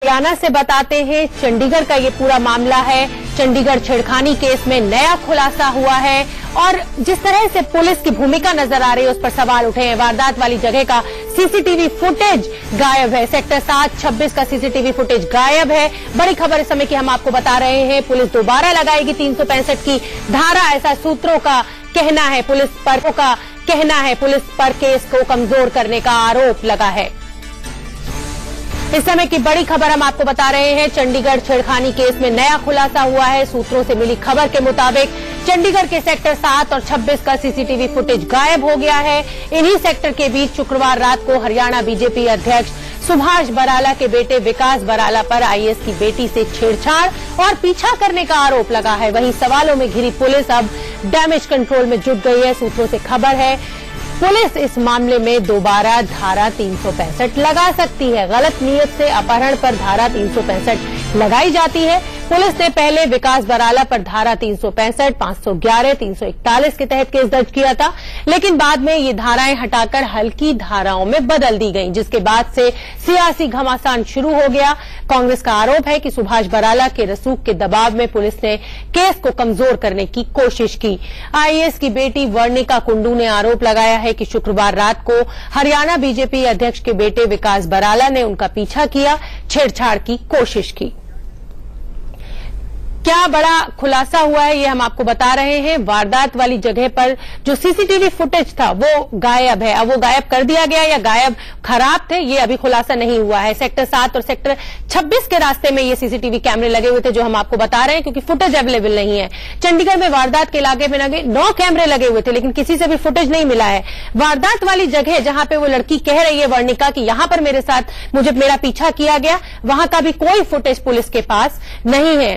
हरियाणा से बताते हैं, चंडीगढ़ का ये पूरा मामला है। चंडीगढ़ छेड़खानी केस में नया खुलासा हुआ है और जिस तरह से पुलिस की भूमिका नजर आ रही है उस पर सवाल उठे हैं। वारदात वाली जगह का सीसीटीवी फुटेज गायब है। सेक्टर 7-26 का सीसीटीवी फुटेज गायब है। बड़ी खबर इस समय की हम आपको बता रहे हैं। पुलिस दोबारा लगाएगी 365 की धारा, ऐसा सूत्रों का कहना है। पुलिस पर केस को कमजोर करने का आरोप लगा है। इस समय की बड़ी खबर हम आपको बता रहे हैं। चंडीगढ़ छेड़खानी केस में नया खुलासा हुआ है। सूत्रों से मिली खबर के मुताबिक चंडीगढ़ के सेक्टर 7 और 26 का सीसीटीवी फुटेज गायब हो गया है। इन्हीं सेक्टर के बीच शुक्रवार रात को हरियाणा बीजेपी अध्यक्ष सुभाष बराला के बेटे विकास बराला पर आईएएस की बेटी से छेड़छाड़ और पीछा करने का आरोप लगा है। वहीं सवालों में घिरी पुलिस अब डैमेज कंट्रोल में जुट गई है। सूत्रों से खबर है, पुलिस इस मामले में दोबारा धारा 365 लगा सकती है। गलत नियत से अपहरण पर धारा 365 लगाई जाती है। पुलिस ने पहले विकास बराला पर धारा 365, 511, 341 के तहत केस दर्ज किया था, लेकिन बाद में ये धाराएं हटाकर हल्की धाराओं में बदल दी गईं, जिसके बाद से सियासी घमासान शुरू हो गया। कांग्रेस का आरोप है कि सुभाष बराला के रसूख के दबाव में पुलिस ने केस को कमजोर करने की कोशिश की। आईएएस की बेटी वर्णिका कुंडू ने आरोप लगाया है कि शुक्रवार रात को हरियाणा बीजेपी अध्यक्ष के बेटे विकास बराला ने उनका पीछा किया, छेड़छाड़ की कोशिश की। क्या बड़ा खुलासा हुआ है ये हम आपको बता रहे हैं। वारदात वाली जगह पर जो सीसीटीवी फुटेज था वो गायब है। अब वो गायब कर दिया गया या गायब खराब थे, ये अभी खुलासा नहीं हुआ है। सेक्टर 7 और सेक्टर 26 के रास्ते में ये सीसीटीवी कैमरे लगे हुए थे, जो हम आपको बता रहे हैं, क्योंकि फुटेज अवेलेबल नहीं है। चंडीगढ़ में वारदात के इलाके में 9 कैमरे लगे हुए थे, लेकिन किसी से भी फुटेज नहीं मिला है। वारदात वाली जगह जहां पे वो लड़की कह रही है वर्णिका कि यहां पर मेरा पीछा किया गया, वहां का भी कोई फुटेज पुलिस के पास नहीं है।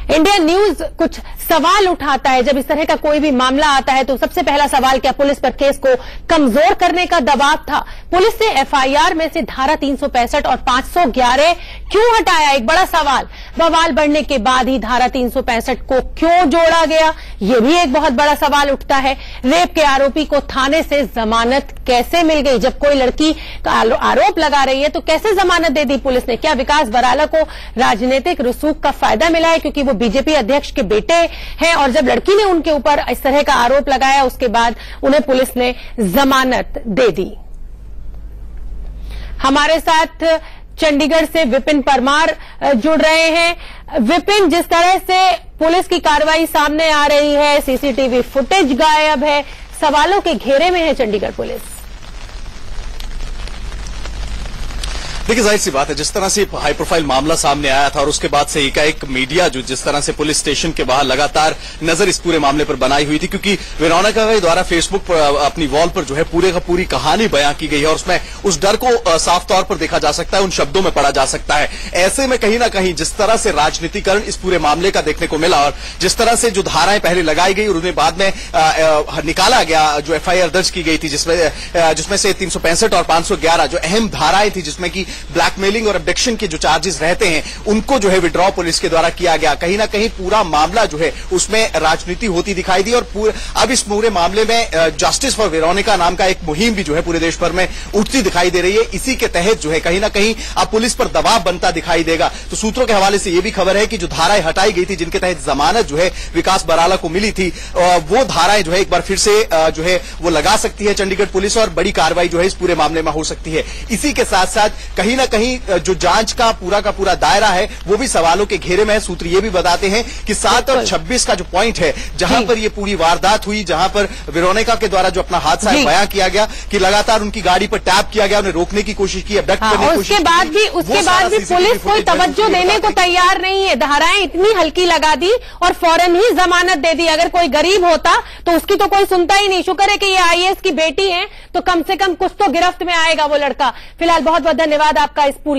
इंडिया न्यूज कुछ सवाल उठाता है। जब इस तरह का कोई भी मामला आता है तो सबसे पहला सवाल, क्या पुलिस पर केस को कमजोर करने का दबाव था? पुलिस ने एफआईआर में से धारा 365 और 511 क्यों हटाया? एक बड़ा सवाल। बवाल बढ़ने के बाद ही धारा 365 को क्यों जोड़ा गया? यह भी एक बहुत बड़ा सवाल उठता है। रेप के आरोपी को थाने से जमानत कैसे मिल गई? जब कोई लड़की का आरोप लगा रही है तो कैसे जमानत दे दी पुलिस ने? क्या विकास बराला को राजनीतिक रसूख का फायदा मिला है क्योंकि वो बीजेपी अध्यक्ष के बेटे हैं, और जब लड़की ने उनके ऊपर इस तरह का आरोप लगाया उसके बाद उन्हें पुलिस ने जमानत दे दी? हमारे साथ चंडीगढ़ से विपिन परमार जुड़ रहे हैं। विपिन, जिस तरह से पुलिस की कार्रवाई सामने आ रही है, सीसीटीवी फुटेज गायब है, सवालों के घेरे में है चंडीगढ़ पुलिस। देखिए, जाहिर सी बात है, जिस तरह से हाई प्रोफाइल मामला सामने आया था और उसके बाद से एकाएक मीडिया जो जिस तरह से पुलिस स्टेशन के बाहर लगातार नजर इस पूरे मामले पर बनाई हुई थी, क्योंकि वेरोनिका के द्वारा फेसबुक पर अपनी वॉल पर जो है पूरे का पूरी कहानी बयां की गई है और उसमें उस डर को साफ तौर पर देखा जा सकता है, उन शब्दों में पढ़ा जा सकता है। ऐसे में कहीं ना कहीं जिस तरह से राजनीतिकरण इस पूरे मामले का देखने को मिला और जिस तरह से जो धाराएं पहले लगाई गई और उन्हें बाद में निकाला गया, जो एफआईआर दर्ज की गई थी जिसमें से 365 और 511 जो अहम धाराएं थी, जिसमें की ब्लैकमेलिंग और अब्डक्शन के जो चार्जेस रहते हैं उनको जो है विड्रॉ पुलिस के द्वारा किया गया। कहीं ना कहीं पूरा मामला जो है उसमें राजनीति होती दिखाई दी और अब इस पूरे मामले में जस्टिस फॉर वेरोनिका नाम का एक मुहिम भी जो है पूरे देश भर में उठती दिखाई दे रही है। इसी के तहत जो है कहीं ना कहीं अब पुलिस पर दबाव बनता दिखाई देगा। तो सूत्रों के हवाले से यह भी खबर है कि जो धाराएं हटाई गई थी, जिनके तहत जमानत जो है विकास बराला को मिली थी, वो धाराएं जो है एक बार फिर से जो है वो लगा सकती है चंडीगढ़ पुलिस और बड़ी कार्रवाई जो है इस पूरे मामले में हो सकती है। इसी के साथ साथ कहीं ना कहीं जो जांच का पूरा दायरा है वो भी सवालों के घेरे में है। सूत्र ये भी बताते हैं कि 7 और 26 का जो पॉइंट है जहां पर ये पूरी वारदात हुई, जहां पर वेरोनिका के द्वारा जो अपना हादसा बयां किया गया कि लगातार उनकी गाड़ी पर टैप किया गया, उन्हें रोकने की कोशिश की, अबडक्ट करने की कोशिश की। उसके बाद भी पुलिस कोई तवज्जो देने को तैयार नहीं है। धाराएं इतनी हल्की लगा दी और फौरन ही जमानत दे दी। अगर कोई गरीब होता तो उसकी तो कोई सुनता ही नहीं। शुक्र है कि ये आईएएस की बेटी है तो कम से कम कुछ तो गिरफ्त में आएगा वो लड़का। फिलहाल बहुत बहुत धन्यवाद आपका इस पूरी